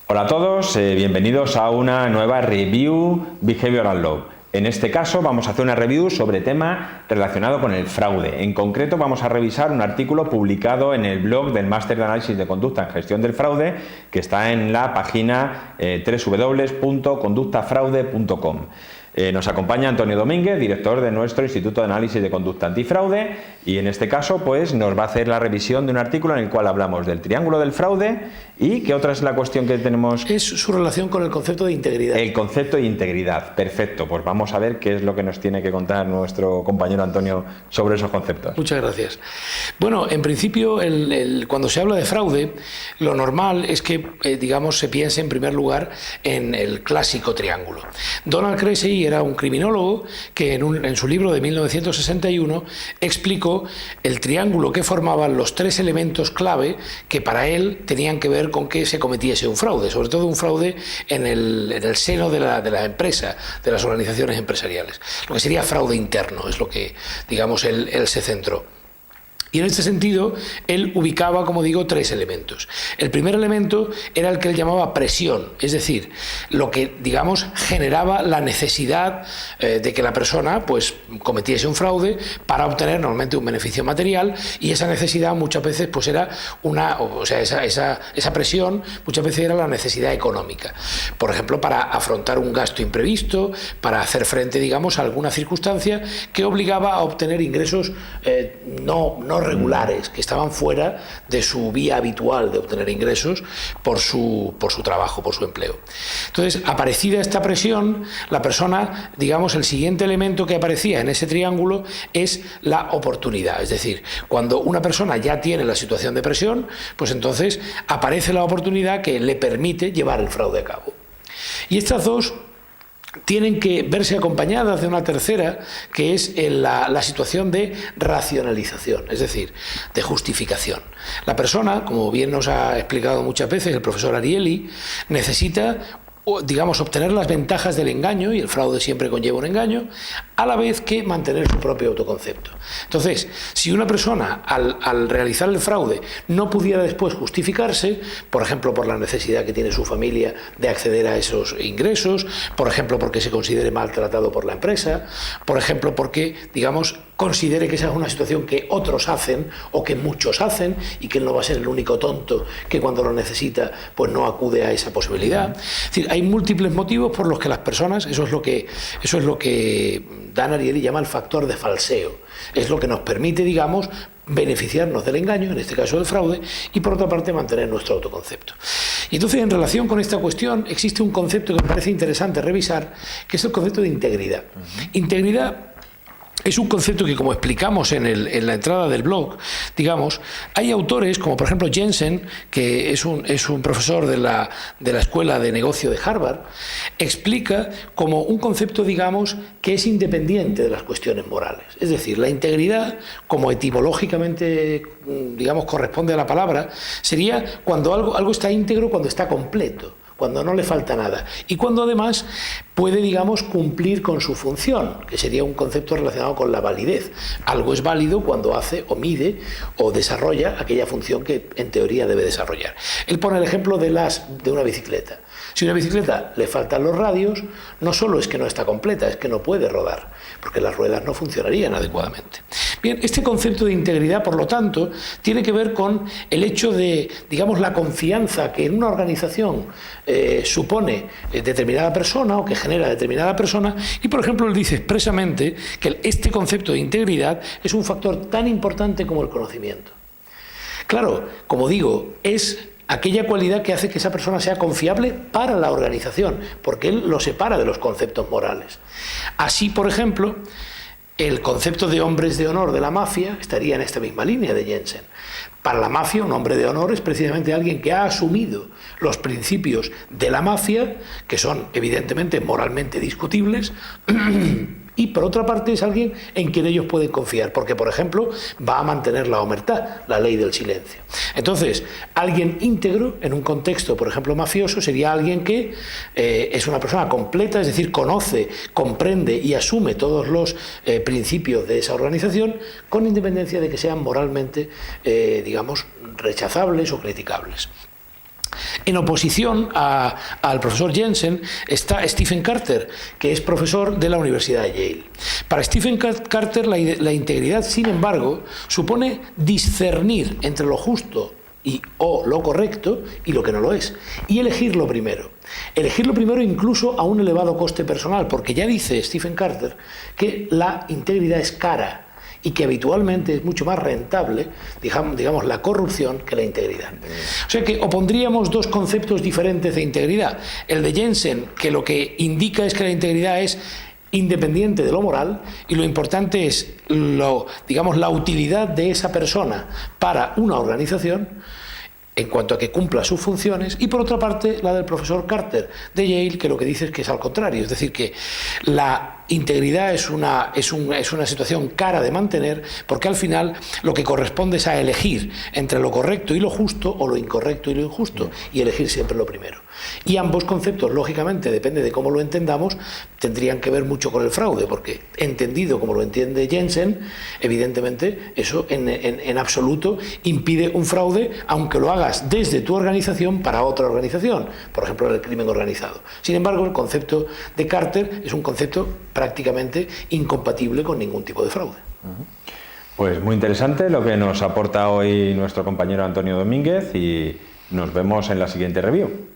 Hola a todos, bienvenidos a una nueva review Behavioral Law. En este caso vamos a hacer una review sobre tema relacionado con el fraude. En concreto vamos a revisar un artículo publicado en el blog del Máster de Análisis de Conducta en Gestión del Fraude, que está en la página www.conductafraude.com. Nos acompaña Antonio Domínguez, director de nuestro Instituto de Análisis de Conducta Antifraude, y en este caso pues nos va a hacer la revisión de un artículo en el cual hablamos del triángulo del fraude. ¿Y qué otra es la cuestión que tenemos? Es su relación con el concepto de integridad. El concepto de integridad, perfecto. Pues vamos a ver qué es lo que nos tiene que contar nuestro compañero Antonio sobre esos conceptos. Muchas gracias. Bueno, en principio, cuando se habla de fraude, lo normal es que, digamos, se piense en primer lugar en el clásico triángulo. Donald Creasy era un criminólogo que en su libro de 1961 explicó el triángulo que formaban los tres elementos clave que para él tenían que ver con que se cometiese un fraude, sobre todo un fraude en el seno de la empresa, de las organizaciones empresariales. Lo que sería fraude interno, es lo que, digamos, él se centró. Y en este sentido, él ubicaba, como digo, tres elementos. El primer elemento era el que él llamaba presión, es decir, lo que, digamos, generaba la necesidad de que la persona pues, cometiese un fraude para obtener normalmente un beneficio material, y esa necesidad muchas veces pues, era esa presión muchas veces era la necesidad económica. Por ejemplo, para afrontar un gasto imprevisto, para hacer frente, digamos, a alguna circunstancia que obligaba a obtener ingresos no regulares, que estaban fuera de su vía habitual de obtener ingresos por su trabajo, por su empleo. Entonces, aparecida esta presión, la persona, digamos, el siguiente elemento que aparecía en ese triángulo es la oportunidad. Es decir, cuando una persona ya tiene la situación de presión, pues entonces aparece la oportunidad que le permite llevar el fraude a cabo. Y estas dos tienen que verse acompañadas de una tercera, que es la situación de racionalización, es decir, de justificación. La persona, como bien nos ha explicado muchas veces el profesor Ariely, necesita, digamos, obtener las ventajas del engaño, y el fraude siempre conlleva un engaño, a la vez que mantener su propio autoconcepto. Entonces, si una persona al realizar el fraude no pudiera después justificarse, por ejemplo por la necesidad que tiene su familia de acceder a esos ingresos, por ejemplo porque se considere maltratado por la empresa, por ejemplo porque, digamos, considere que esa es una situación que otros hacen o que muchos hacen y que él no va a ser el único tonto que cuando lo necesita pues no acude a esa posibilidad. Es decir, hay múltiples motivos por los que las personas, eso es lo que Dan Ariely llama el factor de falseo. Es lo que nos permite, digamos, beneficiarnos del engaño, en este caso del fraude, y por otra parte mantener nuestro autoconcepto. Y entonces, en relación con esta cuestión, existe un concepto que me parece interesante revisar, que es el concepto de integridad. Integridad es un concepto que, como explicamos en la entrada del blog, digamos, hay autores como por ejemplo Jensen, que es un profesor de la Escuela de Negocio de Harvard, explica como un concepto, digamos, que es independiente de las cuestiones morales. Es decir, la integridad, como etimológicamente, digamos, corresponde a la palabra, sería cuando algo está íntegro, cuando está completo, cuando no le falta nada, y cuando además puede, digamos, cumplir con su función, que sería un concepto relacionado con la validez. Algo es válido cuando hace o mide o desarrolla aquella función que en teoría debe desarrollar. Él pone el ejemplo de una bicicleta. Si a una bicicleta le faltan los radios, no solo es que no está completa, es que no puede rodar, porque las ruedas no funcionarían adecuadamente. Bien, este concepto de integridad, por lo tanto, tiene que ver con el hecho de, digamos, la confianza que en una organización supone determinada persona o que genera determinada persona, y por ejemplo él dice expresamente que este concepto de integridad es un factor tan importante como el conocimiento. Claro, como digo, es aquella cualidad que hace que esa persona sea confiable para la organización, porque él lo separa de los conceptos morales. Así, por ejemplo, el concepto de hombres de honor de la mafia estaría en esta misma línea de Jensen. Para la mafia, un hombre de honor es precisamente alguien que ha asumido los principios de la mafia, que son evidentemente moralmente discutibles, y por otra parte es alguien en quien ellos pueden confiar, porque por ejemplo va a mantener la omertá, la ley del silencio. Entonces, alguien íntegro en un contexto, por ejemplo, mafioso, sería alguien que es una persona completa, es decir, conoce, comprende y asume todos los principios de esa organización, con independencia de que sean moralmente, digamos, rechazables o criticables. En oposición al profesor Jensen está Stephen Carter, que es profesor de la Universidad de Yale. Para Stephen Carter la integridad, sin embargo, supone discernir entre lo justo o lo correcto y lo que no lo es, y elegirlo primero. Elegirlo primero incluso a un elevado coste personal, porque ya dice Stephen Carter que la integridad es cara y que habitualmente es mucho más rentable, digamos, la corrupción que la integridad. O sea que opondríamos dos conceptos diferentes de integridad. El de Jensen, que lo que indica es que la integridad es independiente de lo moral, y lo importante es la utilidad de esa persona para una organización en cuanto a que cumpla sus funciones, y por otra parte la del profesor Carter de Yale, que lo que dice es que es al contrario, es decir, que la integridad es una situación cara de mantener, porque al final lo que corresponde es a elegir entre lo correcto y lo justo, o lo incorrecto y lo injusto, y elegir siempre lo primero. Y ambos conceptos, lógicamente, depende de cómo lo entendamos, tendrían que ver mucho con el fraude, porque entendido como lo entiende Jensen, evidentemente eso en absoluto impide un fraude, aunque lo hagas desde tu organización para otra organización, por ejemplo el crimen organizado. Sin embargo, el concepto de Carter es un concepto prácticamente incompatible con ningún tipo de fraude. Pues muy interesante lo que nos aporta hoy nuestro compañero Antonio Domínguez, y nos vemos en la siguiente review.